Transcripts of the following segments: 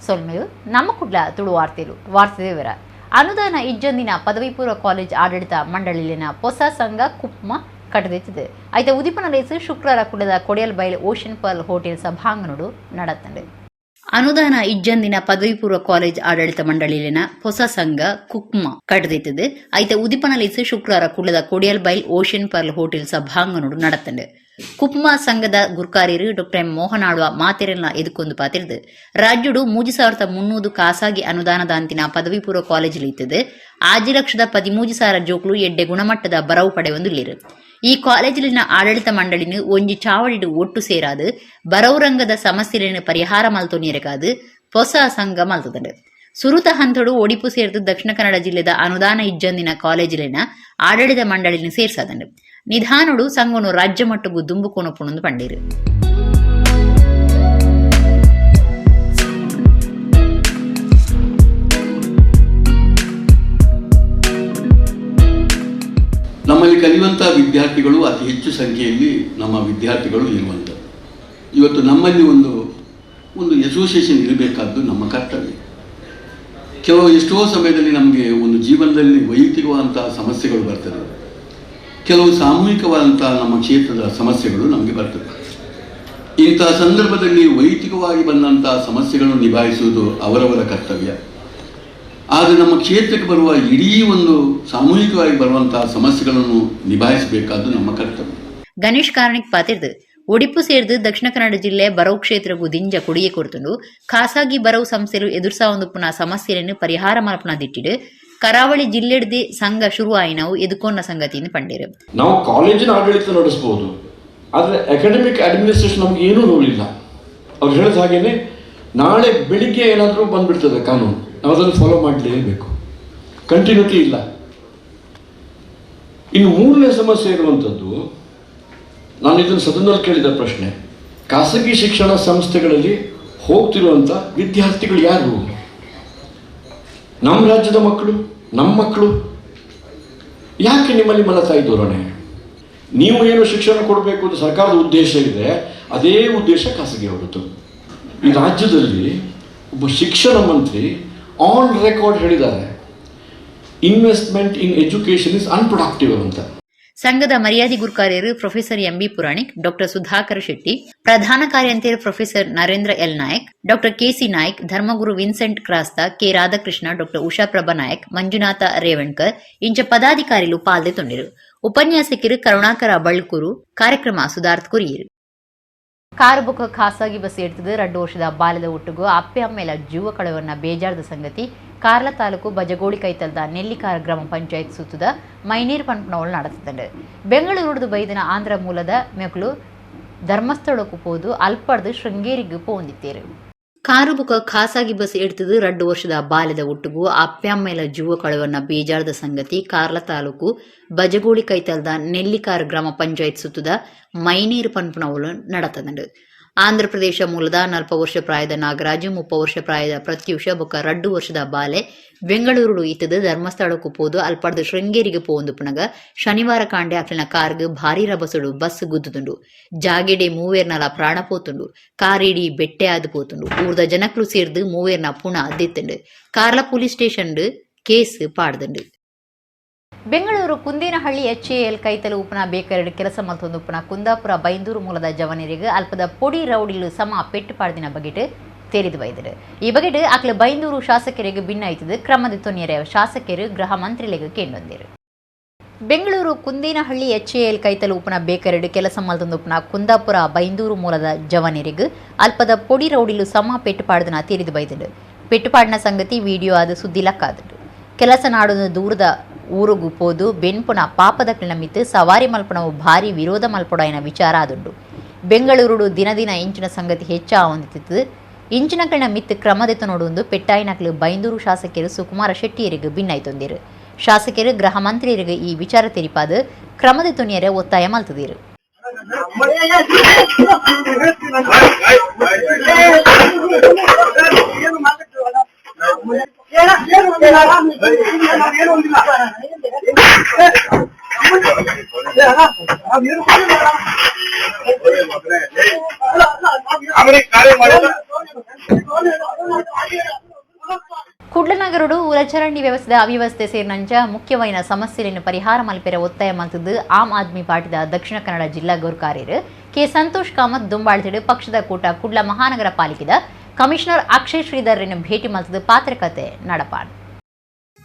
ಸೊಲ್ಮೆಯು ನಮ್ಮ ಕುಡ್ಲ ತುಳು ವಾರ್ತೆಲು ವಾರ್ತೆ ವಿವರ ಅನುದಾನ ಇಜ್ಜಂದಿನ ಪದವಿ ಪೂರ್ವ ಕಾಲೇಜ್ ಆಡಳಿತ ಮಂಡಳಿಲಿನ ಹೊಸ ಸಂಘ ಕುಪ್ಮ ಕಟ್ಟದೆತ್ತಿದೆ ಐತೆ ಉದಿಪನ ರೇಸು ಶುಕ್ರವಾರ ಕುಡದ ಕೊಡಿಯಲ್ ಬೈಲ್ ಓಷನ್ ಪರ್ಲ್ ಹೋಟೆಲ್ ಸಭಾಂಗಣಡು ನಡೆತಂಡೆ ಅನುದಾನ ಇಜ್ಜಂದಿನ ಪದವಿ ಪೂರ್ವ ಕಾಲೇಜ್ ಆಡಳಿತ ಮಂಡಳಿಲಿನ ಹೊಸ ಸಂಘ ಕುಕ್ಮ ಕಟ್ಟದೆತ್ತಿದೆ ಐತೆ ಉದಿಪನ ರೇಸು ಶುಕ್ರವಾರ ಕುಡದ ಕೊಡಿಯಲ್ ಬೈಲ್ ಓಷನ್ ಪರ್ಲ್ ಹೋಟೆಲ್ ಸಭಾಂಗಣಡು ನಡೆತಂಡೆ ಕುಪ್ಮ ಸಂಘದ ಗುರ್ಕಾರ್ಯರು ಡಾಕ್ಟರ್ ಎಂ ಮೋಹನ್ ಆಳ್ವ ಮಾತೆರೆಲ್ಲ ಎದುಕೊಂದು ಪಾತಿರ್ದು ರಾಜ್ಯಡು 3,300 ಖಾಸಗಿ ಅನುದಾನದಾಂತಿನ ಪದವಿ ಪೂರ್ವ ಕಾಲೇಜಲ್ಲಿ ಇತ್ತದೆ 6,13,000 ಜೋಕ್ಲು ಎಡ್ಡೆ ಗುಣಮಟ್ಟದ ಬರವು ಪಡೆಯೊಂದುಲ್ಲಿರು ಈ ಕಾಲೇಜಿನ ಆಡಳಿತ ಮಂಡಳಿನ ಒಂಜಿ ಚಾವಡಿಡು ಒಟ್ಟು ಸೇರಾದು ಬರವು ರಂಗದ ಸಮಸ್ಯೆಗಳನ್ನು ಪರಿಹಾರ ಮಲ್ತೊನಿಯರಕಾದು ಹೊಸ ಸಂಘ ಮಲ್ತದಂಡು ಸುರುತ ಹಂತಡು ಒಡಿಪು ಸೇರಿದು ದಕ್ಷಿಣ ಕನ್ನಡ ಜಿಲ್ಲೆದ ಅನುದಾನ ಇಜ್ಜಂದಿನ ಕಾಲೇಜಿನ ಆಡಳಿತ ಮಂಡಳಿನ ಸೇರ್ಸದಂಡು ನಿಧಾನಡು ಸಂಘನು ರಾಜ್ಯ ಮಟ್ಟಗೂ ದುಂಬುಕೊನಪುಣಂದು ಪಂಡೀರು ನಮ್ಮಲ್ಲಿ ಕಲಿಯುವಂತಹ ವಿದ್ಯಾರ್ಥಿಗಳು ಅತಿ ಹೆಚ್ಚು ಸಂಖ್ಯೆಯಲ್ಲಿ ನಮ್ಮ ವಿದ್ಯಾರ್ಥಿಗಳು ಇರುವಂಥದ್ದು. ಇವತ್ತು ನಮ್ಮಲ್ಲಿ ಒಂದು ಅಸೋಸಿಯೇಷನ್ ಇರಬೇಕಾದ್ದು ನಮ್ಮ ಕರ್ತವ್ಯ. ಎಷ್ಟೋ ಸಮಯದಲ್ಲಿ ನಮಗೆ ಒಂದು ಜೀವನದಲ್ಲಿ ವೈಯಕ್ತಿಕವಾದಂತಹ ಸಮಸ್ಯೆಗಳು ಬರ್ತದೆ, ಕೆಲವು ಸಾಮೂಹಿಕವಾದಂತಹ ನಮ್ಮ ಕ್ಷೇತ್ರದ ಸಮಸ್ಯೆಗಳು ನಮಗೆ ಬರ್ತದೆ. ಇಂತಹ ಸಂದರ್ಭದಲ್ಲಿ ವೈಯಕ್ತಿಕವಾಗಿ ಬಂದಂತಹ ಸಮಸ್ಯೆಗಳನ್ನು ನಿಭಾಯಿಸುವುದು ಅವರವರ ಕರ್ತವ್ಯ. ಆದರೆ ನಮ್ಮ ಕ್ಷೇತ್ರಕ್ಕೆ ಬರುವ ಇಡೀ ಒಂದು ಸಾಮೂಹಿಕವಾಗಿ ಬರುವಂತಹ ಸಮಸ್ಯೆಗಳನ್ನು ನಿಭಾಯಿಸಬೇಕಾದ್ದು ನಮ್ಮ ಕರ್ತವ್ಯ. ಗಣೇಶ್ ಕಾರ್ಣಿಕ್ ಪಾತಿರ್ದು ಒಡಿಪು ಸೇರಿದು ದಕ್ಷಿಣ ಕನ್ನಡ ಜಿಲ್ಲೆ ಬರವು ಕ್ಷೇತ್ರಗೂ ದಿಂಜ ಕೊಡುಗೆ ಕೊಡ್ತುಂಡು ಖಾಸಗಿ ಬರವು ಸಂಸ್ಥೆಗಳು ಎದುರಿಸಾವೊಂದುಪುನ ಸಮಸ್ಯೆಯನ್ನು ಪರಿಹಾರ ಮಲ್ಪನ ದಿಟ್ಟಿಡು ಕರಾವಳಿ ಜಿಲ್ಲೆಡ್ದೆ ಸಂಘ ಶುರು ಆಯಿನವು ಎದುಕೊಂಡ ಸಂಗತಿಯಿಂದ ಪಂಡೇರು. ನಾವು ಕಾಲೇಜಿನ ಆಡಳಿತ ನಡೆಸಬಹುದು, ಆದರೆ ಅಕಾಡೆಮಿಕ್ ಅಡ್ಮಿನಿಸ್ಟ್ರೇಷನ್ ನಮ್ಗೆ ಏನೂ ನೋಡಿಲ್ಲ. ಅವ್ರು ಹೇಳಿದ ಹಾಗೇನೆ ನಾಳೆ ಬೆಳಿಗ್ಗೆ ಏನಾದರೂ ಬಂದ್ಬಿಡ್ತದೆ ಕಾನೂನು, ನಾವು ಅದನ್ನು ಫಾಲೋ ಮಾಡಲೇಬೇಕು, ಕಂಟಿನ್ಯೂಟಿ ಇಲ್ಲ. ಇನ್ನು ಮೂರನೇ ಸಮಸ್ಯೆ ಇರುವಂಥದ್ದು, ನಾನು ಇದನ್ನು ಸದನದಲ್ಲಿ ಕೇಳಿದ ಪ್ರಶ್ನೆ, ಖಾಸಗಿ ಶಿಕ್ಷಣ ಸಂಸ್ಥೆಗಳಲ್ಲಿ ಹೋಗ್ತಿರುವಂಥ ವಿದ್ಯಾರ್ಥಿಗಳು ಯಾರು? ನಮ್ಮ ರಾಜ್ಯದ ಮಕ್ಕಳು, ನಮ್ಮ ಮಕ್ಕಳು. ಯಾಕೆ ನಿಮ್ಮಲ್ಲಿ ಮಲತಾಯಿ ಧೋರಣೆ? ನೀವು ಏನು ಶಿಕ್ಷಣ ಕೊಡಬೇಕು ಅಂತ ಸರ್ಕಾರದ ಉದ್ದೇಶ ಇದೆ, ಅದೇ ಉದ್ದೇಶ ಖಾಸಗಿ ಹೊರತು. ಈ ರಾಜ್ಯದಲ್ಲಿ ಒಬ್ಬ ಶಿಕ್ಷಣ ಮಂತ್ರಿ ಆನ್ ರೆಕಾರ್ಡ್ ಹೇಳಿದ್ದಾರೆ, investment in education is unproductive ಅಂತ. ಸಂಘದ ಮರ್ಯಾದಿ ಗುರುಕಾರ್ಯರು professor M B Puranik, doctor Sudhakar Shetty, ಪ್ರಧಾನ ಕಾರ್ಯಂತರ professor Narendra L Nayak, doctor K C Naik, ಧರ್ಮಗುರು Vincent Crasta, K Radhakrishna, doctor Usha Prabha Nayak, Manjunatha Revankar ಇಂಚ ಪದಾಧಿಕಾರಿಗಳು ಪಾಲ್ದೆ ತೊಂದಿರು. ಉಪನ್ಯಾಸಕರು ಕರುಣಾಕರ ಬಳ್ಕೂರು, ಕಾರ್ಯಕ್ರಮ ಸುಧಾರ್ಥ ಕುರಿಯರು. ಕಾರು ಬುಕ್ ಖಾಸಗಿ ಬಸ್ ಎಡ್ತದೆ 2 ವರ್ಷದ ಬಾಲ್ಯದ ಒಟ್ಟಿಗೂ ಅಪ್ಪೆ ಅಮ್ಮೆಲ ಜೀವ ಕಳವನ್ನ ಬೇಜಾರದ ಸಂಗತಿ ಕಾರ್ಲ ತಾಲೂಕು ಬಜಗೋಳಿ ಕೈತಲ್ದ ನೆಲ್ಲಿಕಾರ ಗ್ರಾಮ ಪಂಚಾಯತ್ ಸುತ್ತದ ಮೈನೀರ್ ಪಂಪನವಳು ನಡೆಸುತ್ತದೆ. ಬೆಂಗಳೂರು ಬೈದಿನ ಆಂಧ್ರ ಮೂಲದ ಮೆಕ್ಳು ಧರ್ಮಸ್ಥಳಕ್ಕೂ ಹೋದು ಅಲ್ಪಡ್ದು ಶೃಂಗೇರಿಗೂ ಪೋಂದಿತ್ತೇರು. ಕಾರು ಬುಕ್ ಖಾಸಗಿ ಬಸ್ ಎಡ್ತದು 2 ವರ್ಷದ ಬಾಲ್ಯದ ಒಟ್ಟಿಗೂ ಅಪ್ಪ್ಯಾಮ್ಮೇಲ ಜೀವ ಕಳವನ್ನ ಬೇಜಾರದ ಸಂಗತಿ ಕಾರ್ಲ ತಾಲೂಕು ಬಜಗೋಳಿ ಕೈತಲ್ದ ನೆಲ್ಲಿಕಾರ ಗ್ರಾಮ ಪಂಚಾಯತ್ ಸುತ್ತದ ಮೈನೀರ್ ಪಂಪನವಳು ನಡೆತದಂಡು. ಆಂಧ್ರ ಪ್ರದೇಶ ಮೂಲದ 40 ವರ್ಷ ಪ್ರಾಯದ ನಾಗರಾಜು, 30 ವರ್ಷ ಪ್ರಾಯದ ಪ್ರತ್ಯೂಷ ಬೊಕ್ಕ 2 ವರ್ಷದ ಬಾಲೆ ಬೆಂಗಳೂರು ಇತ್ತದ ಧರ್ಮಸ್ಥಳಕ್ಕೂ ಹೋದು ಅಲ್ಪಡ್ದು ಶೃಂಗೇರಿಗೆ ಪೋಂದು ಪುನಗ ಶನಿವಾರ ಕಾಂಡೆ ಅಕ್ಲಿನ ಕಾರ್ಗ್ ಭಾರೀ ರಭಸಡು ಬಸ್ ಗುದ್ದುದುಂಡು. ಜಾಗೆಡೆ ಮೂವೇರ್ನಲ ಪ್ರಾಣ ಪೋತುಂಡು. ಕಾರಿಡಿ ಬೆಟ್ಟೆ ಆದು ಪೋತುಂಡು. ಊರ್ದ ಜನಕ್ಲು ಸೇರ್ದು ಮೂವೇರ್ನ ಪುಣ ಅದ್ದಿತ್ತುಂಡು. ಕಾರ್ಲ ಪೊಲೀಸ್ ಸ್ಟೇಷನ್ ಕೇಸ್ ಪಾಡ್ದುಂಡು. ಬೆಂಗಳೂರು ಕುಂದೇನಹಳ್ಳಿ HAL ಕೈತಲು ಉಪನ ಬೇಕರೆಡು ಕೆಲಸ ಮಲ್ತೊಂದು ಉಪನ ಕುಂದಾಪುರ ಬೈಂದೂರು ಮೂಲದ ಜವನರಿಗೆ ಅಲ್ಪದ ಪೊಡಿ ರೌಡಿಲು ಸಮ ಪೆಟ್ಟು ಪಾಡ್ದಿನ ಬಗೆಟ್ ತೇರಿದು ಬೈದರು. ಈ ಬಗೆಟ್ ಅಕ್ಲ ಬೈಂದೂರು ಶಾಸಕರಿಗೆ ಭಿನ್ನಾಯ್ತದೆ ಕ್ರಮದ ತೊನ್ನೆರೆ ಶಾಸಕರು ಗೃಹ ಮಂತ್ರಿಲೆಗೆ ಕೇಂದೊಂದಿರು. ಬೆಂಗಳೂರು ಕುಂದೇನಹಳ್ಳಿ HAL ಕೈತಲು ಉಪನ ಬೇಕರೆಡು ಕೆಲಸ ಮಲ್ತೊಂದು ಉಪನ ಕುಂದಾಪುರ ಬೈಂದೂರು ಮೂಲದ ಜವನರಿಗೆ ಅಲ್ಪದ ಪೊಡಿ ರೌಡಿಲು ಸಮ ಪೆಟ್ಟು ಪಾಡ್ದಿನ ತೇರಿದು ಬೈದರು. ಪೆಟ್ಟುಪಾಡಿನ ಸಂಗತಿ ವಿಡಿಯೋ ಆದ ಸುದ್ದಿ ಲಕ್ಕಾದರು. ಕೆಲಸ ನಾಡೊಂದು ದೂರದ ಊರುಗೂ ಪೋದು ಬೆನ್ಪುನ ಪಾಪದಕ್ಲಿನ ಮಿತ್ತು ಸವಾರಿ ಮಲ್ಪನವು ಭಾರಿ ವಿರೋಧ ಮಲ್ಪೊಡಾಯಿನ ವಿಚಾರ ಆದುಂಡು. ಬೆಂಗಳೂರು ದಿನದಿನ ಇಂಚಿನ ಸಂಗತಿ ಹೆಚ್ಚ ಹೊಂದಿತ್ತು. ಇಂಚಿನಕಲಿನ ಮಿತ್ತು ಕ್ರಮದೆತ್ತು ನೋಡುವುದು ಪೆಟ್ಟಾಯಿನಕ್ಲು ಬೈಂದೂರು ಶಾಸಕರು ಸುಕುಮಾರ ಶೆಟ್ಟಿಯರಿಗೆ ಭಿನ್ನಾಯ್ತೊಂದಿರು. ಶಾಸಕರು ಗೃಹ ಮಂತ್ರಿಯರಿಗೆ ಈ ವಿಚಾರ ತೆರಿಪಾದು ಕ್ರಮದೆತ್ತೊನಿಯರೆ ಒತ್ತಾಯ ಮಲ್ತದಿರು. కుడ్లనగరుడు ఉలచరండి వ్యవస్థ ಅವ್ಯವಸ್ಥೆ ಸೇರಿನಂಚ ಮುಖ್ಯವಾದ ಸಮಸ್ಯೆಗಳನ್ನು ಪರಿಹಾರ ಮಲ್ಪೆರ ಒತ್ತಾಯ ಮಂತದ್ದು ಆಮ್ ಆದ್ಮಿ ಪಾರ್ಟಿದ ದಕ್ಷಿಣ ಕನ್ನಡ ಜಿಲ್ಲಾ ಗೋರ್ಕಾರ್ಯರು ಕೆ ಸಂತೋಷ್ ಕಾಮತ್ ದುಂಬಾಳ್ತಿಡು ಪಕ್ಷದ ಕೂಟ ಕುಡ್ಲ ಮಹಾನಗರ ಪಾಲಿಕೆದ ಕಮಿಷನರ್ ಅಕ್ಷಯ್ ಶ್ರೀಧರ್ರನ್ನು ಭೇಟಿ ಮಲ್ತದ್ದು ಪಾತ್ರಕತೆ ನಡಪಾನ್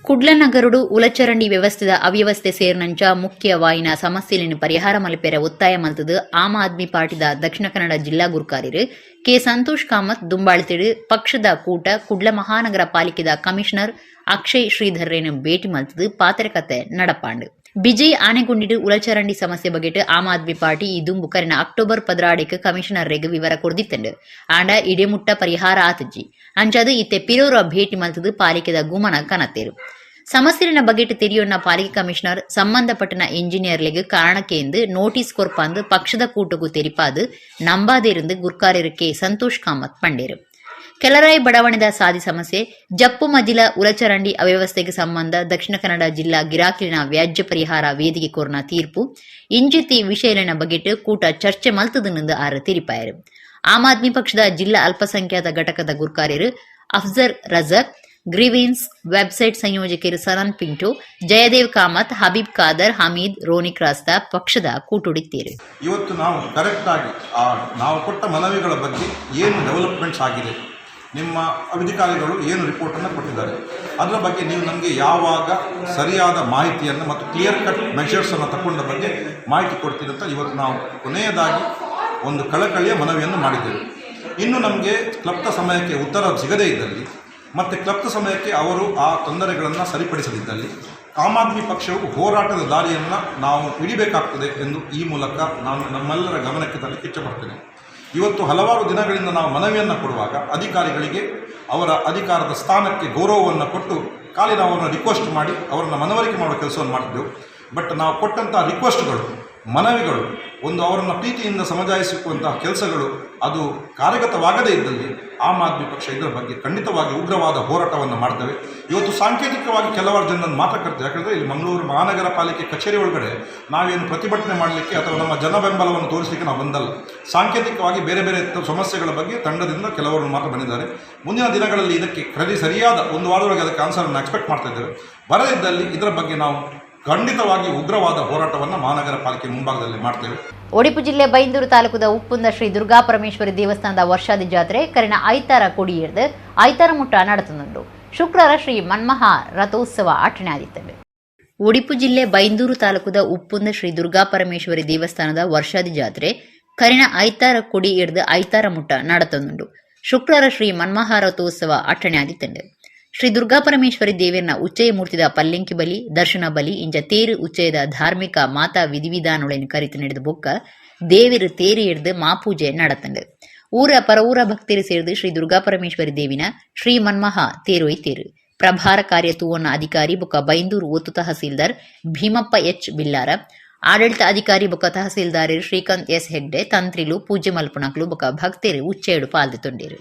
ಕುಡ್ಲನಗರುಡು ಉಲಚರಂಡಿ ವ್ಯವಸ್ಥೆದ ಅವ್ಯವಸ್ಥೆ ಸೇರಿನಂಚ ಮುಖ್ಯವಾಯಿನ ಸಮಸ್ಯೆಗಳನ್ನು ಪರಿಹಾರ ಮಲ್ಪೆರ ಒತ್ತಾಯ ಮಲ್ತದ್ದು ಆಮ್ ಆದ್ಮಿ ಪಾರ್ಟಿದ ದಕ್ಷಿಣ ಕನ್ನಡ ಜಿಲ್ಲಾ ಗುರ್ಕಾರ್ಯರು ಕೆ ಸಂತೋಷ್ ಕಾಮತ್ ದುಂಬಾಳ್ತಿಡು ಪಕ್ಷದ ಕೂಟ ಕುಡ್ಲ ಮಹಾನಗರ ಪಾಲಿಕೆದ ಕಮಿಷನರ್ ಅಕ್ಷಯ್ ಶ್ರೀಧರ್ರನ್ನು ಭೇಟಿ ಮಲ್ತದ್ದು ಪಾತ್ರಕತೆ ನಡಪಾಂಡು ಬಿಜಯ್ ಆನೆಗುಂಡಿಡು ಉಲಚರಂಡಿ ಸಮಸ್ಯೆ ಬಗೆಟ್ ಆಮ್ ಆದ್ಮಿ ಪಾರ್ಟಿ ಈ ದುಂಬು ಕರಿನ ಅಕ್ಟೋಬರ್ 16 ಕಮಿಷನರ್ ರೆಗ್ ವಿವರ ಕೊಡ್ದಿತ್ತಂಡು ಆಂಡ ಇಡೆಮುಟ್ಟ ಪರಿಹಾರ ಆತಜ್ಜಿ ಅಂಚದು ಇತ್ತೆ ಪಿರೋರ ಭೇಟಿ ಮಲ್ತದು ಪಾಲಿಕೆದ ಗುಮನ ಕನತೇರು ಸಮಸ್ಯೆನ ಬಗೆಟ್ ತೆರಿಯೋನ್ನ ಪಾಲಿಕೆ ಕಮಿಷನರ್ ಸಂಬಂಧಪಟ್ಟನ ಇಂಜಿನಿಯರ್ಲೆಗ್ ಕಾರಣಕ್ಕೆಂದು ನೋಟಿಸ್ ಕೊರ್ಪಂದು ಪಕ್ಷದ ಕೂಟಗೂ ತೆರಿಪಾದು ನಂಬಾದೇருந்து ಗುರ್ಕಾರ್ಯಕ್ಕೆ ಸಂತೋಷ್ ಕಾಮತ್ ಪಂಡೇರು ಕೆಲರಾಯಿ ಬಡಾವಣೆದ ಸಾದಿ ಸಮಸ್ಯೆ ಜಪ್ಪು ಮಜಿಲ ಉಲಚರಂಡಿ ಅವ್ಯವಸ್ಥೆಗೆ ಸಂಬಂಧ ದಕ್ಷಿಣ ಕನ್ನಡ ಜಿಲ್ಲಾ ಗಿರಾಕಿಲಿನ ವ್ಯಾಜ್ಯ ಪರಿಹಾರ ವೇದಿಕೆ ಕೋರ್ನ ತೀರ್ಪು ಇಂಜಿತಿ ವಿಷಯಲಿನ ಬಗೆಟ್ ಕೂಟ ಚರ್ಚೆ ಮಲ್ತದನೆಂದು ಆರು ತಿರಿಪಾಯರು ಆಮ್ ಆದ್ಮಿ ಪಕ್ಷದ ಜಿಲ್ಲಾ ಅಲ್ಪಸಂಖ್ಯಾತ ಘಟಕದ ಗುರ್ಕಾರ್ಯರು ಅಫ್ಜರ್ ರಜಕ್ ಗ್ರೀವೆನ್ಸ್ ವೆಬ್ಸೈಟ್ ಸಂಯೋಜಕರು ಸನನ್ ಪಿಂಟೋ ಜಯದೇವ್ ಕಾಮತ್ ಹಬೀಬ್ ಖಾದರ್ ಹಮೀದ್ ರೋನಿಕ್ ರಾಸ್ತಾ ಪಕ್ಷದ ಕೂಟುಡಿತೀರು. ಇವತ್ತು ನಾವು ಕರೆಕ್ಟ್ ಆಗಿ ನಾವು ಕೊಟ್ಟ ಮನವಿಗಳ ಬಗ್ಗೆ ಏನು ಡೆವಲಪ್ಮೆಂಟ್ಸ್ ಆಗಿದೆ, ನಿಮ್ಮ ಅಧಿಕಾರಿಗಳು ಏನು ರಿಪೋರ್ಟನ್ನು ಕೊಟ್ಟಿದ್ದಾರೆ, ಅದರ ಬಗ್ಗೆ ನೀವು ನಮಗೆ ಯಾವಾಗ ಸರಿಯಾದ ಮಾಹಿತಿಯನ್ನು ಮತ್ತು ಕ್ಲಿಯರ್ ಕಟ್ ಮೆಷರ್ಸನ್ನು ತಗೊಂಡ ಬಗ್ಗೆ ಮಾಹಿತಿ ಕೊಡ್ತೀರಿ ಅಂತ ಇವತ್ತು ನಾವು ಕೊನೆಯದಾಗಿ ಒಂದು ಕಳಕಳಿಯ ಮನವಿಯನ್ನು ಮಾಡಿದ್ದೇವೆ. ಇನ್ನು ನಮಗೆ ಕ್ಲಪ್ತ ಸಮಯಕ್ಕೆ ಉತ್ತರ ಸಿಗದೇ ಇದ್ದಲ್ಲಿ ಮತ್ತು ಕ್ಲಪ್ತ ಸಮಯಕ್ಕೆ ಅವರು ಆ ತೊಂದರೆಗಳನ್ನು ಸರಿಪಡಿಸದಿದ್ದಲ್ಲಿ ಆಮ್ ಆದ್ಮಿ ಪಕ್ಷವು ಹೋರಾಟದ ದಾರಿಯನ್ನು ನಾವು ಹಿಡಿಬೇಕಾಗ್ತದೆ ಎಂದು ಈ ಮೂಲಕ ನಾನು ನಮ್ಮೆಲ್ಲರ ಗಮನಕ್ಕೆ ತರಲಿಕ್ಕೆ ಇಚ್ಛೆಪಡ್ತೇನೆ. ಇವತ್ತು ಹಲವಾರು ದಿನಗಳಿಂದ ನಾವು ಮನವಿಯನ್ನು ಕೊಡುವಾಗ ಅಧಿಕಾರಿಗಳಿಗೆ ಅವರ ಅಧಿಕಾರದ ಸ್ಥಾನಕ್ಕೆ ಗೌರವವನ್ನು ಕೊಟ್ಟು ಖಾಲಿ ನಾವು ಅವರನ್ನು ರಿಕ್ವೆಸ್ಟ್ ಮಾಡಿ ಅವರನ್ನು ಮನವರಿಕೆ ಮಾಡುವ ಕೆಲಸವನ್ನು ಮಾಡಿದ್ದೆವು. ಬಟ್ ನಾವು ಕೊಟ್ಟಂಥ ರಿಕ್ವೆಸ್ಟ್ಗಳು, ಮನವಿಗಳು, ಒಂದು ಅವರನ್ನು ಪ್ರೀತಿಯಿಂದ ಸಮಜಾಯಿಸುವಂತಹ ಕೆಲಸಗಳು ಅದು ಕಾರ್ಯಗತವಾಗದೇ ಇದ್ದಲ್ಲಿ ಆಮ್ ಆದ್ಮಿ ಪಕ್ಷ ಇದರ ಬಗ್ಗೆ ಖಂಡಿತವಾಗಿ ಉಗ್ರವಾದ ಹೋರಾಟವನ್ನು ಮಾಡ್ತೇವೆ. ಇವತ್ತು ಸಾಂಕೇತಿಕವಾಗಿ ಕೆಲವರು ಜನರನ್ನು ಮಾತ್ರ ಕರ್ತೇವೆ. ಯಾಕಂದರೆ ಇಲ್ಲಿ ಮಂಗಳೂರು ಮಹಾನಗರ ಪಾಲಿಕೆ ಕಚೇರಿ ಒಳಗಡೆ ನಾವೇನು ಪ್ರತಿಭಟನೆ ಮಾಡಲಿಕ್ಕೆ ಅಥವಾ ನಮ್ಮ ಜನ ಬೆಂಬಲವನ್ನು ತೋರಿಸಲಿಕ್ಕೆ ನಾವು ಬಂದಲ್ಲ. ಸಾಂಕೇತಿಕವಾಗಿ ಬೇರೆ ಬೇರೆ ಸಮಸ್ಯೆಗಳ ಬಗ್ಗೆ ತಂಡದಿಂದ ಕೆಲವರು ಮಾತ್ರ ಬಂದಿದ್ದಾರೆ. ಮುಂದಿನ ದಿನಗಳಲ್ಲಿ ಇದಕ್ಕೆ ಸರಿಯಾದ ಒಂದು ವಾರದೊಳಗೆ ಅದಕ್ಕೆ ಆನ್ಸರನ್ನು ಎಕ್ಸ್ಪೆಕ್ಟ್ ಮಾಡ್ತಾ ಇದ್ದೇವೆ. ಬರದಿದ್ದಲ್ಲಿ ಇದರ ಬಗ್ಗೆ ನಾವು ಖಂಡಿತವಾಗಿ ಉಗ್ರವಾದ ಹೋರಾಟವನ್ನು ಮಹಾನಗರ ಪಾಲಿಕೆ ಮುಂಭಾಗದಲ್ಲಿ ಮಾಡ್ತೇವೆ. ಉಡುಪಿ ಜಿಲ್ಲೆ ಬೈಂದೂರು ತಾಲೂಕದ ಉಪ್ಪುಂದ ಶ್ರೀ ದುರ್ಗಾ ಪರಮೇಶ್ವರಿ ದೇವಸ್ಥಾನದ ವರ್ಷಾದಿ ಜಾತ್ರೆ ಕರಿನ ಐತಾರ ಕೊಡಿಯಿಡ್ದು ಐತಾರ ಮುಟ್ಟ ನಡೆತುಂಡು ಶುಕ್ರವಾರ ಶ್ರೀ ಮನ್ಮಹಾ ರಥೋತ್ಸವ ಆಚರಣೆ ಆದಿತ್ತಂಡು. ಉಡುಪಿ ಜಿಲ್ಲೆ ಬೈಂದೂರು ತಾಲೂಕದ ಉಪ್ಪುಂದ ಶ್ರೀ ದುರ್ಗಾ ಪರಮೇಶ್ವರಿ ದೇವಸ್ಥಾನದ ವರ್ಷಾದಿ ಜಾತ್ರೆ ಕರಿನ ಐತಾರ ಕೊಡಿ ಹಿಡ್ದು ಐತಾರ ಮುಟ್ಟ ನಡೆತುಂಡು ಶುಕ್ರವಾರ ಶ್ರೀ ಮನ್ಮಹಾ ರಥೋತ್ಸವ ಆಚರಣೆ ಆದಿತ್ತಂಡು. ಶ್ರೀ ದುರ್ಗಾ ಪರಮೇಶ್ವರಿ ದೇವಿಯನ್ನ ಉಚ್ಚಯ ಮೂರ್ತಿದ ಪಲ್ಲಂಕಿ ಬಲಿ, ದರ್ಶನ ಬಲಿ ಇಂಚ ತೇರು ಉಚ್ಚಯದ ಧಾರ್ಮಿಕ ಮಾತಾ ವಿಧಿವಿಧಾನಗಳನ್ನು ಕರಿತು ನಡೆದ ಬೊಕ್ಕ ದೇವಿರು ತೇರಿ ಹಿಡ್ದು ಮಾಪೂಜೆ நடத்தண்டு. ಊರ ಪರವೂರ ಭಕ್ತರು ಸೇರಿದು ಶ್ರೀ ದುರ್ಗಾ ಪರಮೇಶ್ವರಿ ದೇವಿನ ಶ್ರೀ ಮನ್ಮಹಾ ತೇರೊಯ್ತೇರು. ಪ್ರಭಾರ ಕಾರ್ಯ ತೂವನ್ನ ಅಧಿಕಾರಿ ಬೊಕ್ಕ ಬೈಂದೂರು ಒತ್ತು ತಹಸೀಲ್ದಾರ್ ಭೀಮಪ್ಪ ಎಚ್ ಬಿಲ್ಲಾರ, ಆಡಳಿತ ಅಧಿಕಾರಿ ಬೊಕ್ಕ ತಹಸೀಲ್ದಾರ್ ಶ್ರೀಕಾಂತ್ ಎಸ್ ಹೆಗ್ಡೆ, ತಂತ್ರಿಲು ಪೂಜೆ ಮಲ್ಪುಣಕ್ಲು ಬೊಕ್ಕ ಭಕ್ತರು ಉಚ್ಚೆಡು ಪಾಲ್ದೊಂಡೇರು.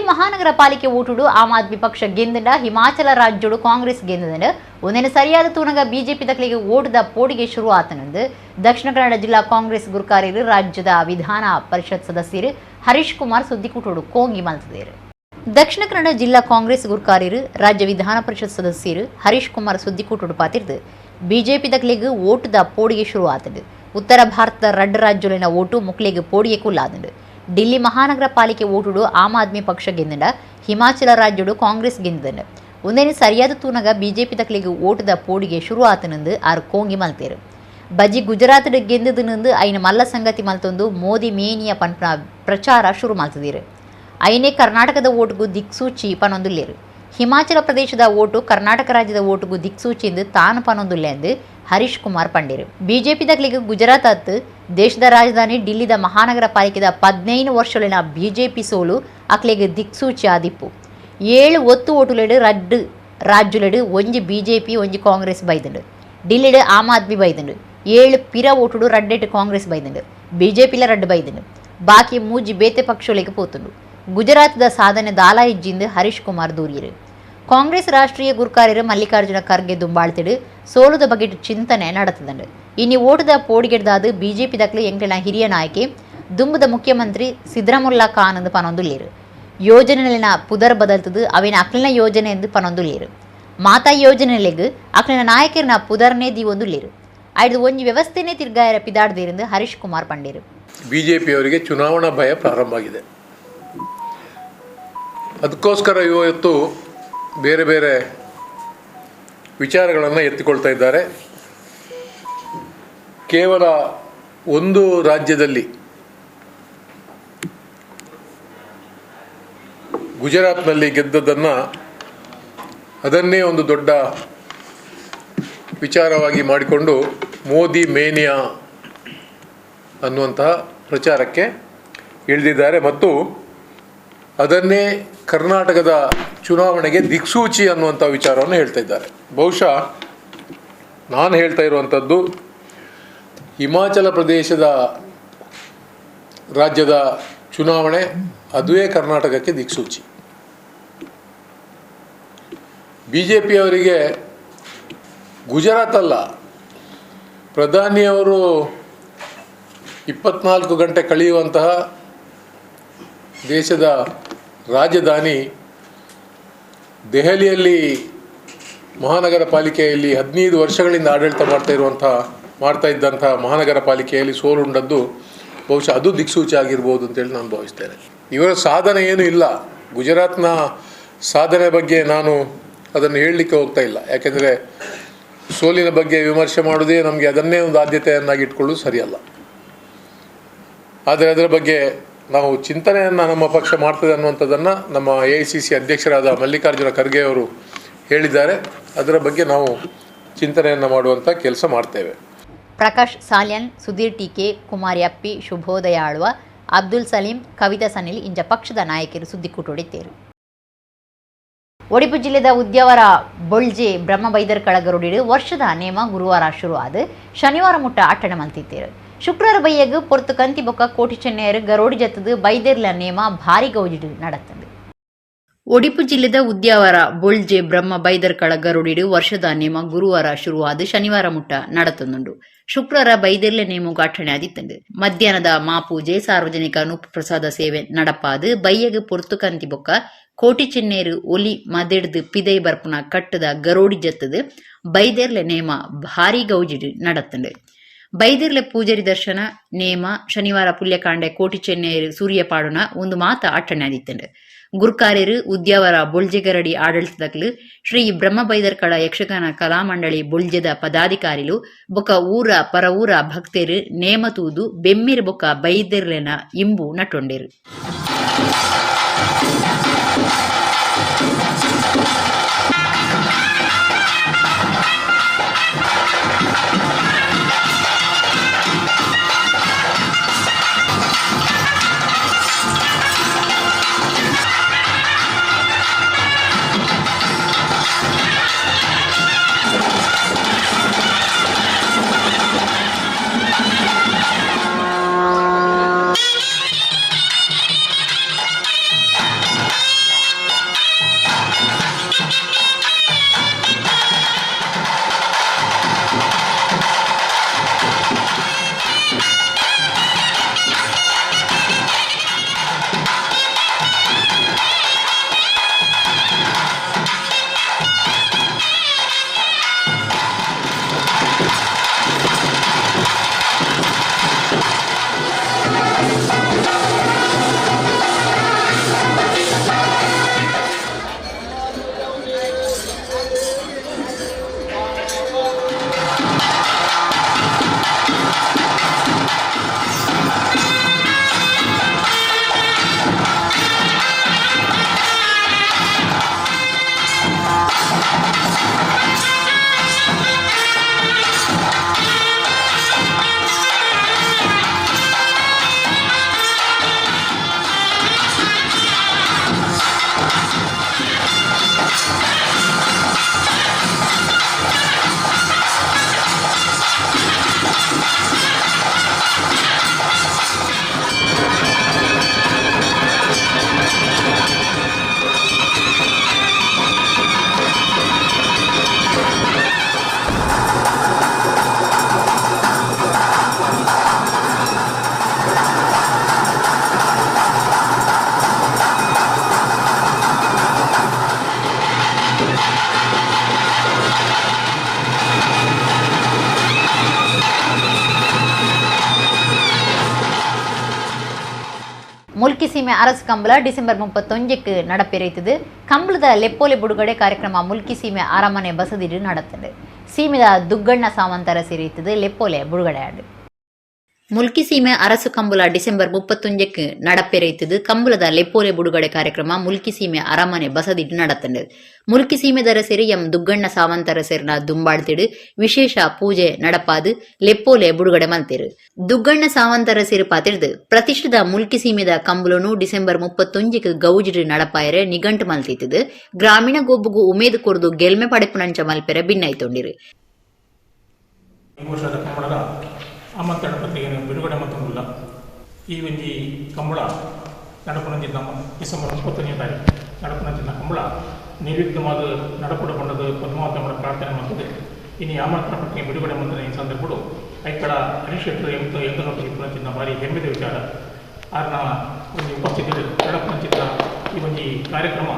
ಮಹಾನಗರ ಪಾಲಿಕೆ ಓಟುಡು ಆಮ್ ಆದ್ಮಿ ಪಕ್ಷ ಗೆಂದಂಡ ಹಿಮಾಚಲ ರಾಜ್ಯಡು ಕಾಂಗ್ರೆಸ್ ಗೆಂದಂಡ ಒಂದೇನು ಸರಿಯಾದ ತೂನಗ ಬಿಜೆಪಿ ದಕ್ಲಿಗೆ ಓಟದ ಪೋಡಿಗೆ ಶುರು ಆತನಂದು ದಕ್ಷಿಣ ಕನ್ನಡ ಜಿಲ್ಲಾ ಕಾಂಗ್ರೆಸ್ ಗುರುಕಾರ್ಯರು ರಾಜ್ಯದ ವಿಧಾನ ಪರಿಷತ್ ಸದಸ್ಯರು ಹರೀಶ್ ಕುಮಾರ್ ಸುದ್ದಿಕೂಟೋಡು ಕೋಂಗಿ ಮಲ್ತದೇರು. ದಕ್ಷಿಣ ಕನ್ನಡ ಜಿಲ್ಲಾ ಕಾಂಗ್ರೆಸ್ ಗುರುಕಾರ್ಯರು ರಾಜ್ಯ ವಿಧಾನ ಪರಿಷತ್ ಸದಸ್ಯರು ಹರೀಶ್ ಕುಮಾರ್ ಸುದ್ದಿಕೂಟೋಡು ಪಾತಿರ್ದು ಬಿಜೆಪಿ ದಕ್ಲಿಗೆ ಓಟದ ಪೋಡಿಗೆ ಶುರು ಆತಂಡು. ಉತ್ತರ ಭಾರತದ ರಡ್ಡು ರಾಜ್ಯಗಳಿನ ಓಟು ಮುಕ್ಲಿಗೆ ಪೋಡಿಗೆ ಕುಲ್ಲಾದಂಡು. ఢిల్లీ మహానగర పాలికే ఓటుడు ఆమ్ ఆద్మీ పక్ష ಗೆಂದಂಡ ಹಿಮಾಚಲ ರಾಜ್ಯಡು ಕಾಂಗ್ರೆಸ್ ಗೆಂದಂಡ ಒಂದೇನು ಸರಿಯಾದ ತೂನಗ ಬಿಜೆಪಿ ದಕ್ಲಿಗೆ ಓಟದ ಪೋಡಿಗೆ ಶುರು ಆತನಂದು ಆರು ಕೋಂಗಿ ಮಲ್ತೇರು. ಬಜಿ ಗುಜರಾತ್ ಗೆಂದದನಂದು ಐನ ಮಲ್ಲ ಸಂಗತಿ ಮಲ್ತೊಂದು ಮೋದಿ ಮೇನಿಯ ಪನ್ಪನ ಪ್ರಚಾರ ಶುರು ಮಲ್ತದೀರು. ಐನೇ ಕರ್ನಾಟಕದ ಓಟುಗೂ ದಿಕ್ಸೂಚಿ ಪನೊಂದುಲ್ಲೇರು. ಹಿಮಾಚಲ ಪ್ರದೇಶದ ಓಟು ಕರ್ನಾಟಕ ರಾಜ್ಯದ ಓಟುಗೂ ದಿಕ್ಸೂಚಿ ಎಂದು ತಾನು ಪನೊಂದುಲ್ಲೆ ಎಂದು ಹರೀಶ್ ಕುಮಾರ್ ಪಂಡೇರು. ಬಿಜೆಪಿ ದಕ್ಲಿಗೆ ಗುಜರಾತ್ ಹತ್ತು ದೇಶದ ರಾಜಧಾನಿ ఢిల్లీದ ಮಹಾನಗರ ಪಾಲಿಕೆದ 15 ವರ್ಷಗಳಿನ ಬಿಜೆಪಿ ಸೋಲು ಅಕ್ಲೆಗೆ ದಿಕ್ಸೂಚಿ ಆದಿಪ್ಪು. 7 ಒತ್ತು ಓಟುಲೆಡು ರಡ್ಡು ರಾಜ್ಯುಲೆಡು ಒಂಜಿ ಬಿಜೆಪಿ ಒಂಜಿ ಕಾಂಗ್ರೆಸ್ ಬೈದಂಡು. ఢిల్లీಡು ಆಮ್ ಆದ್ಮಿ ಬೈದಂಡು. 7 ಪಿರ ಓಟುಡು ರಡ್ಡೆಟ್ಟು ಕಾಂಗ್ರೆಸ್ ಬೈದಂಡು. ಬಿಜೆಪಿಲ ರಡ್ಡು ಬೈದಂಡು. ಬಾಕಿ ಮೂಜಿ ಬೇತೆ ಪಕ್ಷಗಳಿಗೆ ಪೋತುಂಡು. ಗುಜರಾತ್ದ ಸಾಧನೆ ದಾಲ ಇಜ್ಜಿಂದು ಹರೀಶ್ ಕುಮಾರ್ ದೂರಿಯರು. ಕಾಂಗ್ರೆಸ್ ರಾಷ್ಟ್ರೀಯ ಗುರುಕಾರ್ಯರು ಮಲ್ಲಿಕಾರ್ಜುನ ಖರ್ಗೆ ದುಂಬಾಳ್ತಿಡು ಸೋಲುದ ಬಗ್ಗೆ ಚಿಂತನೆ ನಡೆತದಂಡು. ಇನ್ನು ಓಟದ ಪೋಡಿಗೆಡ್ದಾದು ಬಿಜೆಪಿ ದಕ್ಲು ಎಂಕ್ಲಿನ ಹಿರಿಯ ನಾಯಕಿ ದುಂಬದ ಮುಖ್ಯಮಂತ್ರಿ ಸಿದ್ದರಾಮುಲ್ಲಾ ಖಾನ್ ಎಂದು ಪನೊಂದುಲ್ಲೇರು. ಯೋಜನೆಲಿನ ಪುದರ್ ಬದಲ್ತದು ಅವಿನ ಅಕ್ಲಿನ ಯೋಜನೆ ಎಂದು ಪನೊಂದುಲ್ಲೇರು. ಮಾತಾ ಯೋಜನೆಲೆಗ್ ಅಕ್ಲಿನ ನಾಯಕರಿನ ಪುದರ್ನೇ ದೀವೊಂದುಲ್ಲೇರು. ಐದು ಒಂಜಿ ವ್ಯವಸ್ಥೆನೇ ತಿರ್ಗಾಯರ ಪಿದಾಡ್ದೇರೆಂದು ಹರೀಶ್ ಕುಮಾರ್ ಪಂಡೇರು. ಬಿಜೆಪಿಯವರಿಗೆ ಚುನಾವಣಾ ಭಯ ಪ್ರಾರಂಭ ಆಗಿದೆ. ಅದಕ್ಕೋಸ್ಕರ ಇವತ್ತು ಬೇರೆ ಬೇರೆ ವಿಚಾರಗಳನ್ನು ಎತ್ತಿಕೊಳ್ತಾ ಇದ್ದಾರೆ. ಕೇವಲ ಒಂದು ರಾಜ್ಯದಲ್ಲಿ ಗುಜರಾತ್ನಲ್ಲಿ ಗೆದ್ದದ್ದನ್ನು ಅದನ್ನೇ ಒಂದು ದೊಡ್ಡ ವಿಚಾರವಾಗಿ ಮಾಡಿಕೊಂಡು ಮೋದಿ ಮೇನಿಯಾ ಅನ್ನುವಂತಹ ಪ್ರಚಾರಕ್ಕೆ ಇಳಿದಿದ್ದಾರೆ ಮತ್ತು ಅದನ್ನೇ ಕರ್ನಾಟಕದ ಚುನಾವಣೆಗೆ ದಿಕ್ಸೂಚಿ ಅನ್ನುವಂಥ ವಿಚಾರವನ್ನು ಹೇಳ್ತಾ ಇದ್ದಾರೆ. ಬಹುಶಃ ನಾನು ಹೇಳ್ತಾ ಇರುವಂಥದ್ದು ಹಿಮಾಚಲ ಪ್ರದೇಶದ ರಾಜ್ಯದ ಚುನಾವಣೆ ಅದುವೇ ಕರ್ನಾಟಕಕ್ಕೆ ದಿಕ್ಸೂಚಿ. ಬಿ ಜೆ ಪಿಯವರಿಗೆ ಗುಜರಾತ್ ಅಲ್ಲ, ಪ್ರಧಾನಿಯವರು 24 ಗಂಟೆ ಕಳೆಯುವಂತಹ ದೇಶದ ರಾಜಧಾನಿ ದೆಹಲಿಯಲ್ಲಿ ಮಹಾನಗರ ಪಾಲಿಕೆಯಲ್ಲಿ 15 ವರ್ಷಗಳಿಂದ ಆಡಳಿತ ಮಾಡ್ತಾ ಇದ್ದಂಥ ಮಹಾನಗರ ಪಾಲಿಕೆಯಲ್ಲಿ ಸೋಲುಂಡದ್ದು ಬಹುಶಃ ಅದು ದಿಕ್ಸೂಚಿ ಆಗಿರ್ಬೋದು ಅಂತೇಳಿ ನಾನು ಭಾವಿಸ್ತೇನೆ. ಇವರ ಸಾಧನೆ ಏನೂ ಇಲ್ಲ. ಗುಜರಾತ್ನ ಸಾಧನೆ ಬಗ್ಗೆ ನಾನು ಅದನ್ನು ಹೇಳಲಿಕ್ಕೆ ಹೋಗ್ತಾ ಇಲ್ಲ. ಯಾಕೆಂದರೆ ಸೋಲಿನ ಬಗ್ಗೆ ವಿಮರ್ಶೆ ಮಾಡೋದೇ ನಮಗೆ ಅದನ್ನೇ ಒಂದು ಆದ್ಯತೆಯನ್ನಾಗಿ ಇಟ್ಕೊಳ್ಳೋದು ಸರಿಯಲ್ಲ. ಆದರೆ ಅದರ ಬಗ್ಗೆ ನಾವು ಚಿಂತನೆಯನ್ನು ನಮ್ಮ ಪಕ್ಷ ಮಾಡ್ತದೆ ಅನ್ನುವಂಥದ್ದನ್ನು ನಮ್ಮ AICC ಅಧ್ಯಕ್ಷರಾದ ಮಲ್ಲಿಕಾರ್ಜುನ ಖರ್ಗೆ ಅವರು ಹೇಳಿದ್ದಾರೆ. ಅದರ ಬಗ್ಗೆ ನಾವು ಚಿಂತನೆಯನ್ನು ಮಾಡುವಂಥ ಕೆಲಸ ಮಾಡ್ತೇವೆ. ಪ್ರಕಾಶ್ ಸಾಲ್ಯನ್, ಸುಧೀರ್ ಟೀಕೆ, ಕುಮಾರಿ ಅಪ್ಪಿ, ಶುಭೋದಯ ಆಳ್ವ, ಅಬ್ದುಲ್ ಸಲೀಂ, ಕವಿತಾ ಸನಿಲ್ ಇಂಜ ಪಕ್ಷದ ನಾಯಕರು ಸುದ್ದಿಕೂಟೊಡಿದ್ದೇರು. ಒಡಿಪು ಜಿಲ್ಲೆದ ಉದ್ಯಾವರ ಬೊಳ್ಜೆ ಬ್ರಹ್ಮ ಬೈದರ್ ಕಳಗರುಡಿಡು ವರ್ಷದ ನೇಮ ಗುರುವಾರ ಶುರುವಾದ ಶನಿವಾರ ಮುಟ್ಟ ಅಟ್ಟಣ ಮಂತಿತ್ತೇರು. ಶುಕ್ರವಾರ ಬೈಯಗ್ ಪೊರ್ತು ಕಂತಿ ಬೊಕ್ಕ ಕೋಟಿ ಚೆನ್ನೈಯರು ಗರೋಡಿ ಜತ್ತದು ಬೈದೇರ್ಲ ನೇಮ ಭಾರಿ ಗೌಜಿಡು ನಡತ್ತಂದು. ಒಡಿಪು ಜಿಲ್ಲೆದ ಉದ್ಯಾವರ ಬೊಳ್ಜೆ ಬ್ರಹ್ಮ ಬೈದರ್ ಕಳಗರುಡಿಡು ವರ್ಷದ ನೇಮ ಗುರುವಾರ ಶುರುವಾದ ಶನಿವಾರ ಮುಟ್ಟ ನಡತೊಂದುಂಡು. ಶುಕ್ರವಾರ ಬೈದೇರ್ಲೆ ನೇಮು ಘಾಟಣೆ ಆದಿತ್ತಂದು. ಮಧ್ಯಾಹ್ನದ ಮಾಪೂಜೆ ಸಾರ್ವಜನಿಕ ನೂಪು ಪ್ರಸಾದ ಸೇವೆ ನಡಪಾದು ಬೈಯಗ್ ಪೊರ್ತು ಕಂತಿ ಬೊಕ್ಕ ಕೋಟಿ ಚೆನ್ನೈರು ಒಲಿ ಮದೆಡ್ದು ಪಿದೈ ಬರ್ಪುನ ಕಟ್ಟದ ಗರೋಡಿ ಜತ್ತದು ಬೈದೇರ್ಲೆ ನೇಮ ಭಾರಿ ಗೌಜಿಡು ನಡತ್ತಂಡು. ಬೈದಿರ್ಲೆ ಪೂಜಾರಿ ದರ್ಶನ ನೇಮ ಶನಿವಾರ ಪುಲ್ಯಕಾಂಡೆ ಕೋಟಿ ಚೆನ್ನೈರು ಸೂರ್ಯಪಾಡುನ ಒಂದು ಮಾತ ಅಟ್ಟಣೆ ಆದಿತ್ತಂಡು. ಗುರುಕಾರ್ಯರು ಉದ್ಯಾವರ ಬೊಳ್ಜೆಗರಡಿ ಆಡಳಿತದಕ್ಲು ಶ್ರೀ ಬ್ರಹ್ಮ ಬೈದರ್ಕಳ ಯಕ್ಷಗಾನ ಕಲಾಮಂಡಳಿ ಬೊಳ್ಜೆದ ಪದಾಧಿಕಾರಿಲು ಬೊಕ ಊರ ಪರ ಊರ ಭಕ್ತರು ನೇಮ ತೂದು ಬೆಮ್ಮಿರು ಬೊಕ ಬೈದಿರ್ಲೆನ ಇಂಬು ನಟೊಂಡೇರು. ಮುಲ್ಕಿ ಸೀಮೆ ಅರಸು ಕಂಬಳ ಡಿಸೆಂಬರ್ 31ಕ್ಕೆ ನಡಪೆರೆಯುತ್ತದೆ. ಕಂಬಳದ ಲೆಪ್ಪೋಲೆ ಬಿಡುಗಡೆ ಕಾರ್ಯಕ್ರಮ ಮುಲ್ಕಿ ಸೀಮೆ ಅರಮನೆ ಬಸದಿಡು ನಡೆತ್ತದೆ. ಸೀಮೆದ ದುಗ್ಗಣ್ಣ ಸಾವಂತರ ಸೇರಿಯುತ್ತದೆ ಲೆಪ್ಪೋಲೆ ಬಿಡುಗಡೆ ಆಡು. ಮುಲ್ಕಿ ಸೀಮೆ ಅರಸು ಕಂಬಳ ಡಿಸೆಂಬರ್ 31ಕ್ಕೆ ನಡಪೆರೆಯುತ್ತದೆ. ಕಂಬಳದ ಲೆಪ್ಪೋಲೆ ಬಿಡುಗಡೆ ಕಾರ್ಯಕ್ರಮ ಮುಲ್ಕಿ ಸೀಮೆ ಅರಮನೆ ಬಸದಿಡು ನಡೆತ್ತದೆ. ಮುಲ್ಕಿ ಸೀಮೆದರ ಸೇರಿ ಎಂ ದುಗ್ಗಣ್ಣ ಸಾವಂತರ ಸೇರಿನ ದುಂಬಾಳ್ತಿಡು ವಿಶೇಷ ಪೂಜೆ ನಡಪಾದು ಲೆಪ್ಪೋಲೆ ಬಿಡುಗಡೆ ಮಲ್ತಿರು. ದುಗ್ಗಣ್ಣ ಸಾವಂತರ ಸೇರಿ ಪಾತಿರ್ದು ಪ್ರತಿಷ್ಠಿತ ಮುಲ್ಕಿ ಸೀಮೆದ ಕಂಬಳನು ಡಿಸೆಂಬರ್ 31ಕ್ಕೆ ಗೌಜಿಡು ನಡಪಾಯರೆ ನಿಘಂಟು ಮಲ್ತಿದ್ದು ಗ್ರಾಮೀಣ ಗೊಬ್ಬುಗು ಉಮೇದು ಕೊರದು ಗೆಲ್ಮೆ ಪಡೆಪುನಂಚ ಮಲ್ಪೆರೆ ಭಿನ್ನೈತೊಂಡಿರು. ಆಮಂತ್ರಣ ಪತ್ರಿಕೆಯನ್ನು ಬಿಡುಗಡೆ ಮತ್ತೊಂದಿಲ್ಲ. ಈ ಒಂಜಿ ಕಂಬಳ ನಡಪುನಂಚಿನ ಡಿಸೆಂಬರ್ 31ನೇ ತಾರೀಕು ನಡಪುನಂಚಿನ ಕಂಬಳ ನಿರ್ವಿಘ್ನವಾದ ನಡಪುಡ ಬಂಡದ ಪದ್ಮಾವತಮ್ಮನ ಪ್ರಾರ್ಥನೆ ಮಾಡ್ತದೆ. ಇನ್ನು ಆಮಂತ್ರಣ ಪತ್ರಿಕೆ ಬಿಡುಗಡೆ ಮಾಡಿದ ಈ ಸಂದರ್ಭಗಳು ಐಕಳ ಹರಿಶೆಟ್ಟರು ಎಂತನೊಟ್ಟಿಗೆ ಪುನಂಚಿನ ಭಾರಿ ಹೆಮ್ಮೆದ ವಿಚಾರ. ಆರ್ನ ಒಂದು ಉಪಸ್ಥಿತಿ ನಡಪುನಂಚಿನ ಈ ಒಂದು ಕಾರ್ಯಕ್ರಮ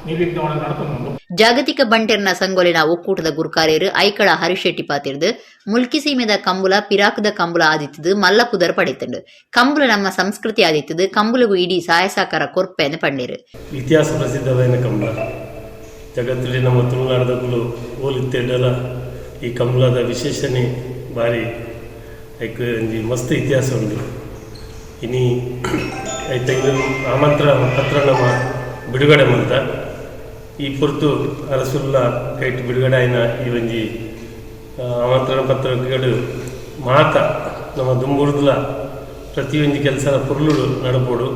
ನಿರ್ವಿಘ್ನವಾದ ನಡಪುಂಡು. ಜಾಗತಿಕ ಬಂಟೆರ್ನ ಸಂಗೋಲಿನ ಒಕ್ಕೂಟದ ಗುರುಕಾರ್ಯರು ಐಕಳ ಹರಿಶೆಟ್ಟಿ ಪಾತಿರ್ದು ಮುಲ್ಕಿ ಸೀಮೆದ ಕಂಬುಲ ಪಿರಾಕದ ಕಂಬುಲ ಆದಿತ್ತದು ಮಲ್ಲ ಪುದರ್ ಪಡೆತಂಡು. ಕಂಬುಲ ನಮ್ಮ ಸಂಸ್ಕೃತಿ ಆದಿತ್ತದು ಕಂಬುಲಗೂ ಇಡೀ ಸಹಾಯ ಸಹಕಾರ ಕೊರ್ಪೆಯನ್ನು ಪಂಡಿರು. ಇತಿಹಾಸ ಪ್ರಸಿದ್ಧವಾದ ಕಂಬಳ ಜಗತ್ತಲ್ಲಿ ನಮ್ಮ ತುಳುನಾಡದಕ್ಕೂ ಹೋಲಿತ್ತೆಡ್ಡಲ ಈ ಕಂಬಳದ ವಿಶೇಷಣೆ ಭಾರಿ ಐಕ್ ಒಂಜಿ ಮಸ್ತ್ ಇತಿಹಾಸ ಉಂಟು. ಇನಿ ಐತ ಆಮಂತ್ರ ಪತ್ರ ನಮ್ಮ ಬಿಡುಗಡೆ ಮಂತ ಈ ಪುರ್ತು ಅರಸುಲ್ಲ ಕೈಟ್ ಬಿಡುಗಡೆ ಆಯ್ನ ಈ ಒಂಜಿ ಆಮಂತ್ರಣ ಪತ್ರಗಳು ಮಾತ ನಮ್ಮ ದುಂಬುರ್ದುಲ ಪ್ರತಿಯೊಂದು ಕೆಲಸ ಪುರ್ಲುಡು ನಡಪೋಡು.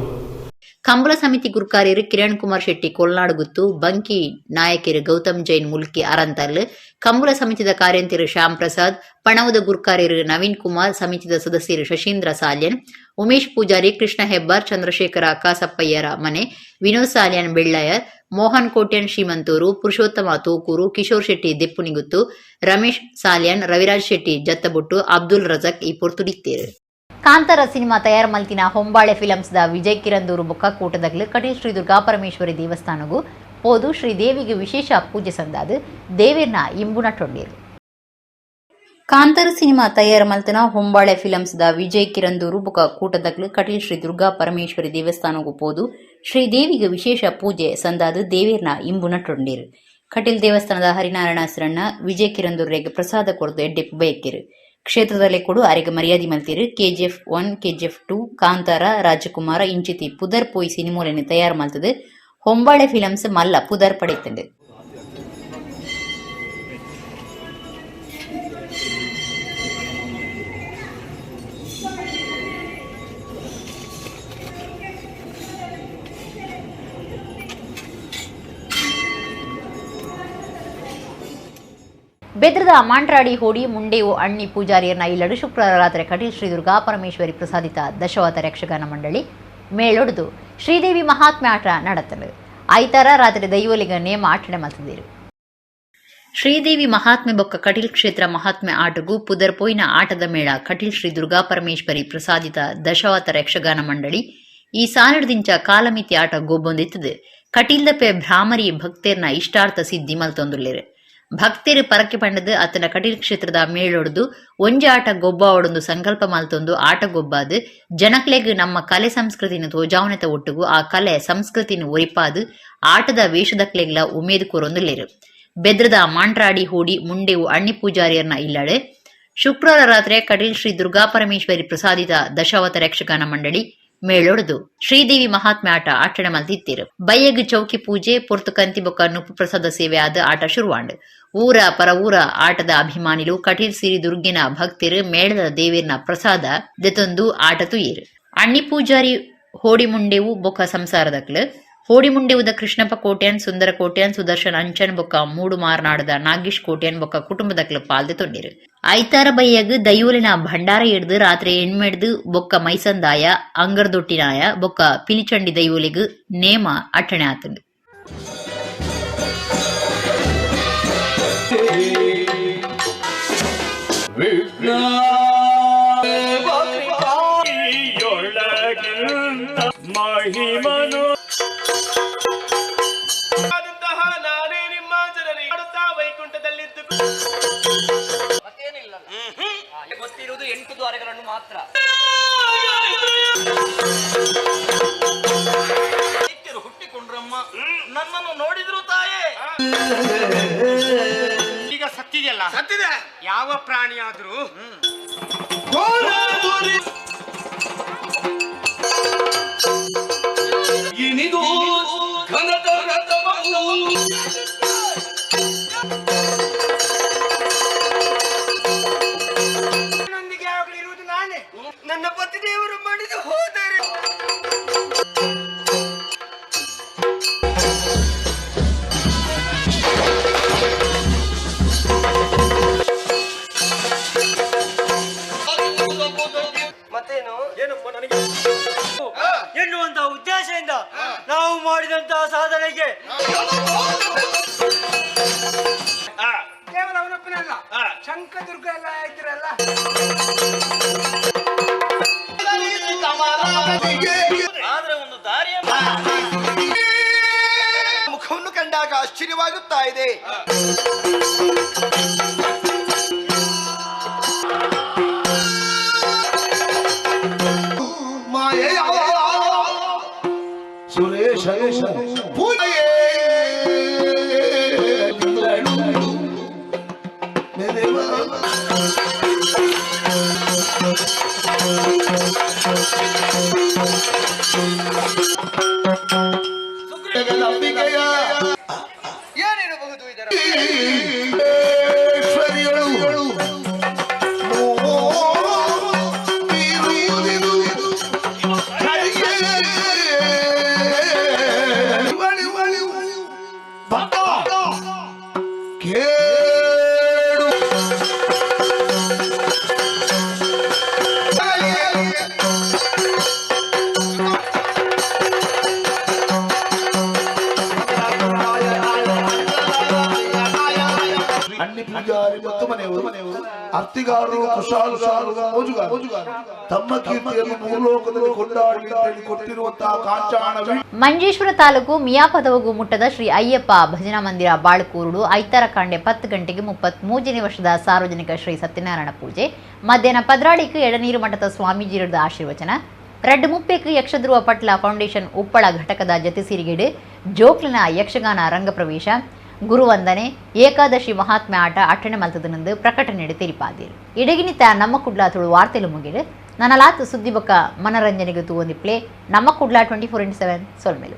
ಕಂಬಳ ಸಮಿತಿ ಗುರುಕಾರ್ಯರು ಕಿರಣ್ ಕುಮಾರ್ ಶೆಟ್ಟಿ ಕೊಲ್ನಾಡುಗುತ್ತು, ಬಂಕಿ ನಾಯಕರು ಗೌತಮ್ ಜೈನ್ ಮುಲ್ಕಿ ಅರಂತರ್ಲು, ಕಂಬಳ ಸಮಿತಿದ ಕಾರ್ಯಂತಿರು ಶ್ಯಾಮ್ ಪ್ರಸಾದ್, ಪಣವದ ಗುರುಕಾರ್ಯರು ನವೀನ್ ಕುಮಾರ್, ಸಮಿತಿದ ಸದಸ್ಯರು ಶಶೀಂದ್ರ ಸಾಲ್ಯನ್, ಉಮೇಶ್ ಪೂಜಾರಿ, ಕೃಷ್ಣ ಹೆಬ್ಬಾರ್, ಚಂದ್ರಶೇಖರ ಕಾಸಪ್ಪಯ್ಯರ ಮನೆ, ವಿನೋದ್ ಸಾಲ್ಯನ್ ಬೆಳ್ಳಯರ್, ಮೋಹನ್ ಕೋಟ್ಯನ್ ಶ್ರೀಮಂತೂರು, ಪುರುಷೋತ್ತಮ ತೋಕೂರು, ಕಿಶೋರ್ ಶೆಟ್ಟಿ ದೆಪ್ಪುನಿಗುತ್ತು, ರಮೇಶ್ ಸಾಲ್ಯನ್, ರವಿರಾಜ್ ಶೆಟ್ಟಿ ಜತ್ತಬುಟ್ಟು, ಅಬ್ದುಲ್ ರಜಕ್ ಈ ಪೊರ್ತುಡಿತ್ತೇರು. ಕಾಂತಾರ ಸಿನಿಮಾ ತಯಾರು ಮಲ್ತಿನ ಹೊಂಬಾಳೆ ಫಿಲಮ್ಸ್ದ ವಿಜಯ್ ಕಿರಂದೂರು ಬೊಕ್ಕ ಕೂಟದಗ್ಲು ಕಟೀಲ್ ಶ್ರೀ ದುರ್ಗಾಪರಮೇಶ್ವರಿ ದೇವಸ್ಥಾನಗೂ ಪೋದು ಶ್ರೀದೇವಿಗೆ ವಿಶೇಷ ಪೂಜೆ ಸಂದಾದು ದೇವಿರ್ನ ಇಂಬುನಟ್ಟೊಂಡೇರು. ಕಾಂತಾರ ಸಿನಿಮಾ ತಯಾರು ಮಲ್ತಿನ ಹೊಂಬಾಳೆ ಫಿಲಮ್ಸ್ದ ವಿಜಯ್ ಕಿರಂದೂರು ಬೊಕ್ಕ ಕೂಟದಗ್ಲು ಕಟೀಲ್ ಶ್ರೀ ದುರ್ಗಾ ಪರಮೇಶ್ವರಿ ದೇವಸ್ಥಾನಗೂ ಪೋದು ಶ್ರೀದೇವಿಗೆ ವಿಶೇಷ ಪೂಜೆ ಸಂದಾದು ದೇವಿರ್ನ ಇಂಬುನಟ್ಟೊಂಡೇರು. ಕಟೀಲ್ ದೇವಸ್ಥಾನದ ಹರಿನಾರಾಯಣ ಹೆಸರನ್ನ ವಿಜಯ್ ಕಿರಂದೂರಿಗೆ ಪ್ರಸಾದ ಕೊರದು ಎಡ್ಡೆಪ್ಪು ಬಯಕಿರು. ಕ್ಷೇತ್ರದಲ್ಲೇ ಕೊಡು ಅರೆಗೆ ಮರ್ಯಾದೆ ಮಲ್ತಿರು. KGF 1, KGF 2, ಕಾಂತಾರ, ರಾಜಕುಮಾರ ಇಂಚಿತಿ ಪುದರ್ ಪೋಯಿ ಸಿನಿಮೋಲೆನೆ ತಯಾರು ಮಲ್ತದು ಹೊಂಬಾಳೆ ಫಿಲಮ್ಸ್ ಮಲ್ಲ ಪುದರ್ ಪಡೆತಂಡು. ಬೆದ್ರದ ಮಾಂಟ್ರಾಡಿ ಹೋಡಿ ಮುಂಡೆಯು ಅಣ್ಣಿ ಪೂಜಾರಿಯರ್ನ ಇಲ್ಲಡು ಶುಕ್ರವಾರ ರಾತ್ರಿ ಕಟೀಲ್ ಶ್ರೀ ದುರ್ಗಾ ಪರಮೇಶ್ವರಿ ಪ್ರಸಾದಿತ ದಶವತಾರ ಯಕ್ಷಗಾನ ಮಂಡಳಿ ಮೇಳೊಡೆದು ಶ್ರೀದೇವಿ ಮಹಾತ್ಮೆ ಆಟ ನಡೆತಲು ಐತಾರ ರಾತ್ರಿ ದೈವಲಿಗ ನೇಮ ಆಟಣೆ ಮಲ್ತಿದ್ದರು. ಶ್ರೀದೇವಿ ಮಹಾತ್ಮೆ ಬೊಕ್ಕ ಕಟೀಲ್ ಕ್ಷೇತ್ರ ಮಹಾತ್ಮೆ ಆಟಗೂ ಪುದರ್ ಪೋಯಿನ ಆಟದ ಮೇಳ ಕಟೀಲ್ ಶ್ರೀ ದುರ್ಗಾ ಪರಮೇಶ್ವರಿ ಪ್ರಸಾದಿತ ದಶವತಾರ ಯಕ್ಷಗಾನ ಮಂಡಳಿ ಈ ಸಾಲಡ್ದಿಂಚ ಕಾಲಮಿತಿ ಆಟ ಗೊಬ್ಬೊಂದಿತ್ತದು. ಕಟೀಲ್ದ ಪೆ ಭ್ರಾಮರಿ ಭಕ್ತೇರ್ನ ಇಷ್ಟಾರ್ಥ ಸಿದ್ಧಿ ಮಲ್ತೊಂದುಲ್ಲೇರು. ಭಕ್ತರು ಪರಕ್ಕೆ ಪಂಡದು ಅತನ ಕಟೀಲ್ ಕ್ಷೇತ್ರದ ಮೇಳೊಡೆದು ಒಂಜಿ ಆಟ ಗೊಬ್ಬ ಒಡೊಂದು ಸಂಕಲ್ಪ ಮಲ್ತೊಂದು ಆಟ ಗೊಬ್ಬಾದು ಜನಕ್ಲೆಗ್ ನಮ್ಮ ಕಲೆ ಸಂಸ್ಕೃತಿನ ತೋಜಾವನೆತ ಒಟ್ಟುಗು ಆ ಕಲೆ ಸಂಸ್ಕೃತಿನ ಒರಿಪಾದು ಆಟದ ವೇಷದಕ್ಲೆಗ್ಲ ಉಮೇದು ಕೊರೊಂದುಲ್ಲೇರು. ಬೆದ್ರದ ಮಾಂಟ್ರಾಡಿ ಹೋಡಿ ಮುಂಡೆವು ಅಣ್ಣಿ ಪೂಜಾರಿಯರ್ನ ಇಲ್ಲಡೆ ಶುಕ್ರವಾರ ರಾತ್ರಿ ಕಟೀಲ್ ಶ್ರೀ ದುರ್ಗಾ ಪರಮೇಶ್ವರಿ ಪ್ರಸಾದಿತ ದಶಾವತಾರ ಯಕ್ಷಗಾನ ಮಂಡಳಿ ಮೇಳೊಡೆದು ಶ್ರೀದೇವಿ ಮಹಾತ್ಮೆ ಆಟ ಆಟಣೆ ಮಲ್ತಿತ್ತೇರು. ಬಯ್ಯಗ್ ಚೌಕಿ ಪೂಜೆ ಪೊರ್ತು ಕಂತಿ ಬೊಕ್ಕ ನುಪ್ಪು ಪ್ರಸಾದ ಸೇವೆ ಆದ ಆಟ ಶುರುವಾಂಡು. ಊರ ಪರ ಊರ ಆಟದ ಅಭಿಮಾನಿಲು ಕಟೀಲ್ ಸಿರಿ ದುರ್ಗಿನ ಭಕ್ತರು ಮೇಳದ ದೇವಿರ್ನ ಪ್ರಸಾದ ದೆತೊಂದು ಆಟ ತುಯ್ಯರು. ಅಣ್ಣಿ ಪೂಜಾರಿ ಹೋಡಿ ಮುಂಡೆವು ಬೊಕ್ಕ ಸಂಸಾರದಕ್ಲು ಹೋಡಿ ಮುಂಡೆವುದ ಕೃಷ್ಣಪ್ಪ ಕೋಟ್ಯಾನ್, ಸುಂದರ ಕೋಟ್ಯಾನ್, ಸುದರ್ಶನ್ ಅಂಚನ್ ಬೊಕ್ಕ ಮೂಡು ಮಾರ್ನಾಡದ ನಾಗೇಶ್ ಕೋಟ್ಯಾನ್ ಬೊಕ್ಕ ಕುಟುಂಬದಕ್ಲು ಪಾಲ್ದೆ ತೊಂಡಿರು. ಐತಾರ ಬಯ್ಯಗ್ ದೈವಲಿನ ಭಂಡಾರ ಹಿಡ್ದು ರಾತ್ರಿ ಎಣ್ಮೆಡ್ದು ಬೊಕ್ಕ ಮೈಸಂದಾಯ, ಅಂಗರ್ದೊಟ್ಟಿನಾಯ ಬೊಕ್ಕ ಪಿಲಿಚಂಡಿ ದೈವಲಿಗ್ ನೇಮ ಅಟ್ಟಣೆ ಆತಂಡು. ಗೊತ್ತಿರುವುದು 8 ದ್ವಾರಗಳನ್ನು ಮಾತ್ರ. ನನ್ನನ್ನು ನೋಡಿದ್ರು ತಾಯೇ. ಈಗ ಸತ್ತಿದೆಯಲ್ಲ, ಸತ್ತಿದೆ. ಯಾವ ಪ್ರಾಣಿ ಆದ್ರೂ ಇನಿದು ನೊಂದಿಗೆ ಯಾವಾಗಲೂ ಇರುವುದು ನಾನೇ. ನನ್ನ ಪತಿದೇವರು ಮಾಡಿದು ಹೋದರೆ ಮತ್ತೇನು ಎನ್ನುವಂತಹ ಉದ್ದೇಶದಿಂದ ನಾವು ಮಾಡಿದಂತಹ ಸಾಧನೆಗೆ ಕೇವಲ ಅವನೊಬ್ಬನಲ್ಲ, ಶಂಕದುರ್ಗ ಎಲ್ಲ ಇದ್ರಲ್ಲ. ಆದ್ರೆ ಒಂದು ದಾರಿಯ ಮುಖವನ್ನು ಕಂಡಾಗ ಆಶ್ಚರ್ಯವಾಗುತ್ತಾ ಇದೆ. ಏನಿರಬಹುದು ಇದರ ಅರ್ತಿಗಾರರು, ಕುಶಾಲಗಾರರು, ಮೋಜುಗಾರರು ತಮ್ಮ ಕೀರ್ತಿಯನ್ನು ಮೂಲೋಕದಲ್ಲಿ ಕೊಂಡಾಡಿ ಕೊಟ್ಟಿರುವಂತಹ ಕಾಂಚಾಣ. ಮಂಜೇಶ್ವರ ತಾಲೂಕು ಮಿಯಾಪದವಗೂ ಮುಟ್ಟದ ಶ್ರೀ ಅಯ್ಯಪ್ಪ ಭಜನಾ ಮಂದಿರ ಬಾಳುಕೂರುಡು ಐತರ ಕಾಂಡೆ 10 ಗಂಟೆಗೆ 33ನೇ ವರ್ಷದ ಸಾರ್ವಜನಿಕ ಶ್ರೀ ಸತ್ಯನಾರಾಯಣ ಪೂಜೆ ಮಧ್ಯಾಹ್ನ ಪದ್ರಾಳಿக்கு ಎಡನೀರು ಮಠದ ಸ್ವಾಮೀಜಿರದ ಆಶೀರ್ವಚನ ರಡ್ಡು ಮುಪ್ಪೆக்கு ಯಕ್ಷಧ್ರುವ ಪಟ್ಲ ಫೌಂಡೇಶನ್ ಉಪ್ಪಳ ಘಟಕದ ಜತೆ ಸಿರಿಗೇಡು ಜೋಕ್ಲಿನ ಯಕ್ಷಗಾನ ರಂಗಪ್ರವೇಶ ಗುರುವಂದನೆ ಏಕಾದಶಿ ಮಹಾತ್ಮೆ ಆಟ ಅಟ್ಟಣೆ ಮಲ್ತದನೆಂದು ಪ್ರಕಟಣೆ ತೆರಿಪಾದಿರು. ಇಡಗಿನಿತ ನಮ್ಮ ಕುಡ್ಲಾ ತುಳು ವಾರ್ತೆಲು ಮುಗಿಡು ನನ್ನ ಲಾತ್ ಸುದ್ದಿ ಬೊಕ್ಕ ಮನರಂಜನೆಗೆ ತೂವೊಂದಿಪ್ಲೆ ನಮ್ಮ ಕುಡ್ಲಾ 24/7 ಸೊಲ್ಮೆಲು.